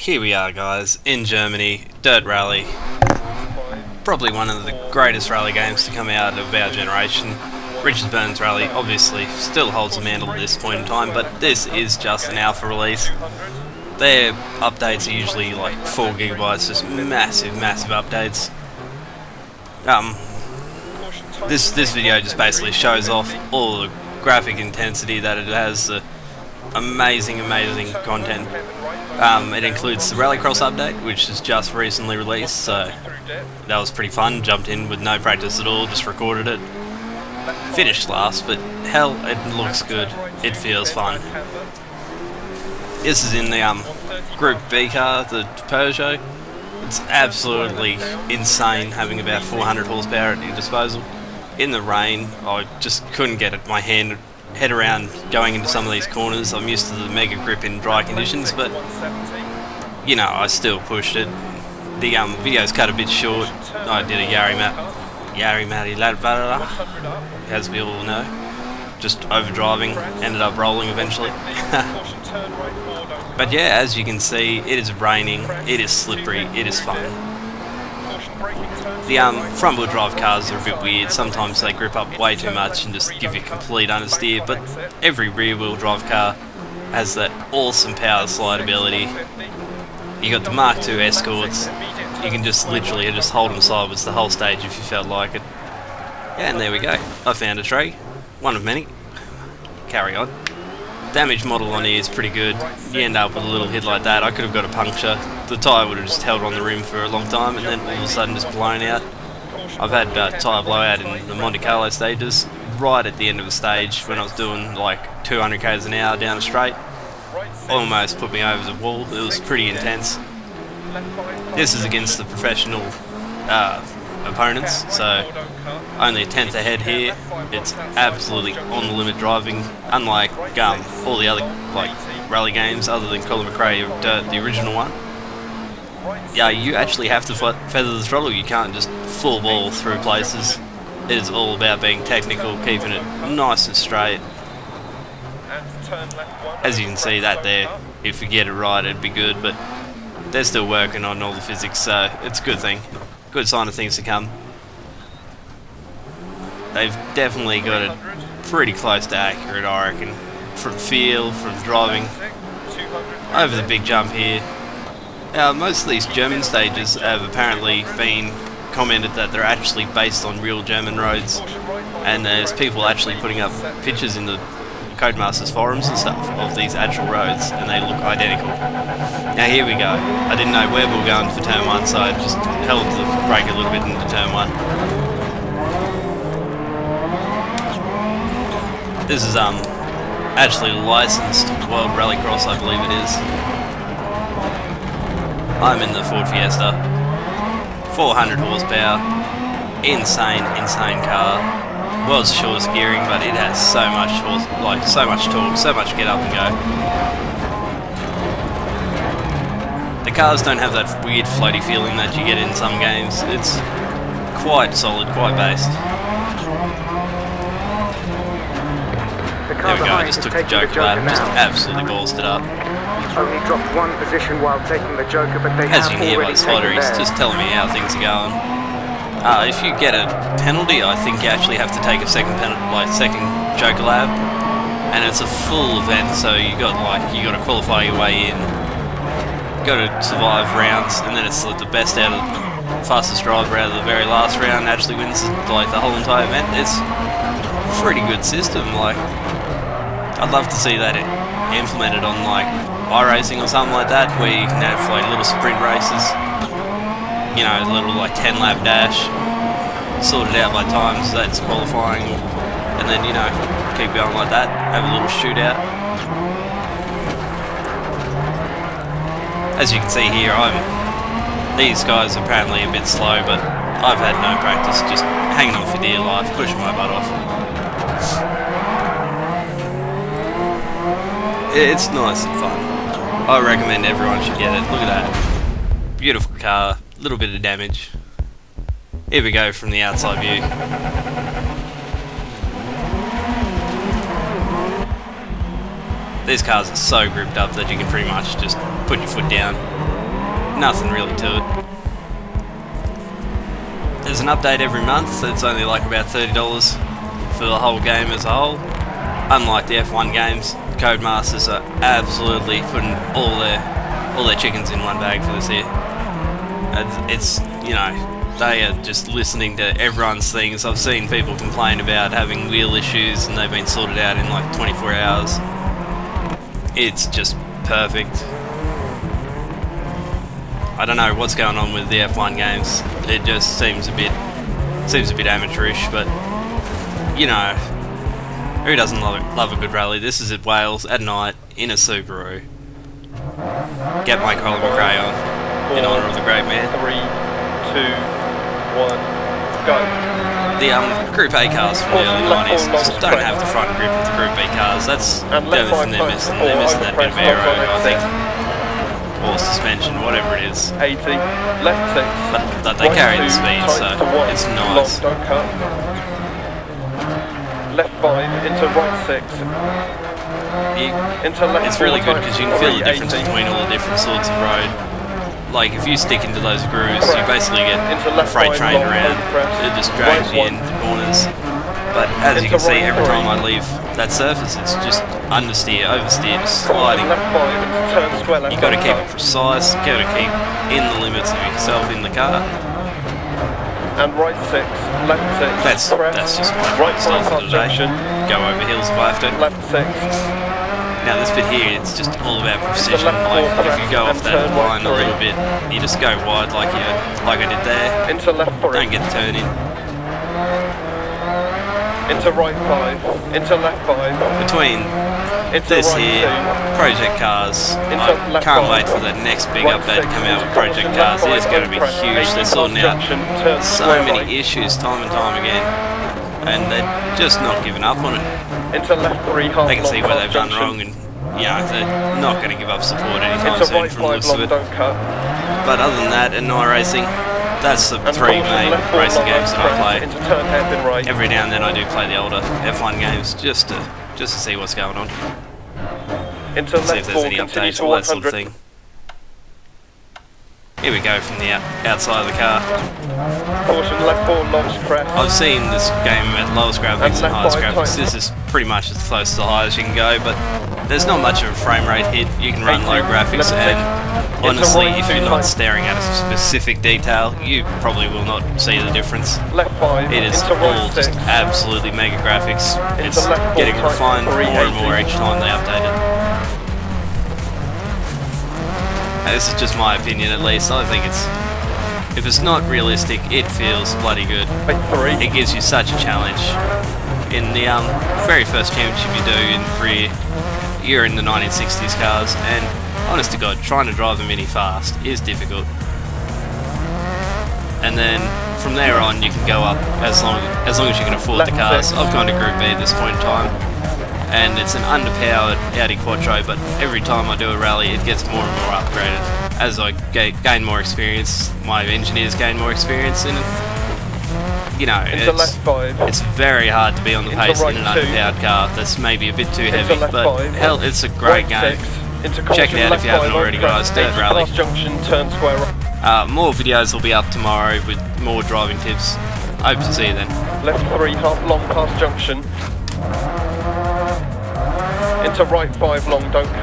Here we are, guys, in Germany, Dirt Rally. Probably one of the greatest rally games to come out of our generation. Richard Burns Rally obviously still holds the mantle at this point in time, but this is just an alpha release. Their updates are usually like 4 gigabytes, just massive updates. This video just basically shows off all the graphic intensity that it has, amazing content. It includes the Rallycross update, which is just recently released, so that was pretty fun. Jumped in with no practice at all, just recorded it. Finished last, but hell, it looks good. It feels fun. This is in the Group B car, the Peugeot. It's absolutely insane having about 400 horsepower at your disposal. In the rain, I just couldn't get my head around going into some of these corners. I'm used to the mega grip in dry conditions, but you know, I still pushed it. The video's cut a bit short. I did a Jari Matti Ladvara, as we all know. Just overdriving, ended up rolling eventually. But yeah, as you can see, it is raining, it is slippery, it is fun. The front wheel drive cars are a bit weird. Sometimes they grip up way too much and just give you complete understeer, but every rear wheel drive car has that awesome power slide ability. You got the Mark II Escorts, you can just literally just hold them sideways the whole stage if you felt like it. Yeah, and there we go. I found a tree, one of many. Carry on. Damage model on here is pretty good. You end up with a little hit like that. I could have got a puncture. The tyre would have just held on the rim for a long time and then all of a sudden just blown out. I've had tyre blowout in the Monte Carlo stages, right at the end of the stage when I was doing like 200 k's an hour down a straight. Almost put me over the wall. It was pretty intense. This is against the professional opponents, so only a tenth ahead here. It's absolutely on the limit driving, unlike all the other rally games other than Colin McRae Dirt, the original one. Yeah, you actually have to feather the throttle. You can't just full ball through places. It is all about being technical, keeping it nice and straight. As you can see that there, if you get it right it'd be good, but they're still working on all the physics, so it's a good thing. Good sign of things to come. They've definitely got it pretty close to accurate, I reckon. From feel, from driving. Over the big jump here. Most of these German stages have apparently been commented that they're actually based on real German roads, and there's people actually putting up pictures in the Codemasters forums and stuff of these actual roads, and they look identical. Now here we go. I didn't know where we were going for turn 1, so I just held the brake a little bit into turn 1. This is actually licensed World Rallycross, I believe it is. I'm in the Ford Fiesta. 400 horsepower. Insane car. World's shortest gearing, but it has so much so much torque, so much get up and go. The cars don't have that weird floaty feeling that you get in some games. It's quite solid, quite based. There we go, I just took the Joker lap, just absolutely ballsed it up. Only dropped one position while taking the Joker, but they as you can hear by the spotter, he's just telling me how things are going. If you get a penalty, I think you actually have to take a second Joker lap, and it's a full event, so you got to qualify your way in, got to survive rounds, and then it's like the best out of the fastest driver out of the very last round actually wins the whole entire event. It's a pretty good system. I'd love to see that implemented on iRacing or something like that, where you can have little sprint races. You know, a little 10 lap dash, sorted out by times, that's qualifying, and then, you know, keep going like that, have a little shootout. As you can see here, these guys are apparently a bit slow, but I've had no practice, just hanging on for dear life, pushing my butt off. It's nice and fun. I recommend everyone should get it. Look at that. Beautiful car. Little bit of damage. Here we go from the outside view. These cars are so gripped up that you can pretty much just put your foot down. Nothing really to it. There's an update every month. It's only like about $30 for the whole game as a whole. Unlike the F1 games, Codemasters are absolutely putting all their chickens in one bag for this here. It's, you know, they are just listening to everyone's things. I've seen people complain about having wheel issues and they've been sorted out in like 24 hours. It's just perfect. I don't know what's going on with the F1 games. It just seems a bit amateurish, but you know, who doesn't love a good rally? This is at Wales at night in a Subaru. Get my Colin McRae on in honour of the great man. 3, 2, 1, go. The Group A cars from the early 90s just don't have the front grip of the Group B cars. That's the only thing they're missing. They're missing that bit of aero, I think. Or suspension, whatever it is. 80, left 6. But they carry the speed, so it's nice. Don't cut. Left 5 into right 6. Into left It's really 4 good because you can feel the difference between all the different sorts of road. Like if you stick into those grooves, you basically get a freight train around. It just drags you into corners. But as you can see, every time I leave that surface, it's just understeer, oversteer, just sliding. You got to keep it precise. You got to keep in the limits of yourself in the car. And right 6, left 6. That's just my right style for today. Go over hills if I have to. Left 6. Now this bit here, it's just all about precision. Like if you go off that line a little bit, you just go wide like I did there. Into left 3. Don't get the turn in. Into right 5. Into left 5. Between this here, Project Cars, I can't wait for that next big update to come out with Project Cars. It is going to be huge. They're sorting out so many issues time and time again, and they're just not giving up on it. Into left 3, They can see where they've done wrong, and yeah, they're not going to give up support anytime soon from the looks of it. But other than that, and iRacing, that's the three main racing games that I play. Every now and then I do play the older F1 games just to see what's going on. See if there's any updates, all that sort of thing. Here we go from the outside of the car. I've seen this game at lowest graphics and highest graphics. This is pretty much as close to the highest you can go, but there's not much of a frame rate hit. You can run low graphics, and honestly, if you're not staring at a specific detail, you probably will not see the difference. It is all just absolutely mega graphics. It's getting refined more and more each time they update it. This is just my opinion, at least. I think if it's not realistic, it feels bloody good. It gives you such a challenge. In the very first championship you do in career, you're in the 1960s cars, and honest to God, trying to drive the Mini fast is difficult. And then from there on, you can go up as long as you can afford the cars. I've gone to Group B at this point in time, and it's an underpowered Audi Quattro, but every time I do a rally it gets more and more upgraded. As I gain more experience, my engineers gain more experience, and you know, it's very hard to be on the pace in an underpowered car that's maybe a bit too heavy, but hell, it's a great game. Check it out if you haven't already, guys. Dirt Rally. More videos will be up tomorrow with more driving tips. Hope to see you then. Left 3, half long past junction. Into right 5 long, don't cut.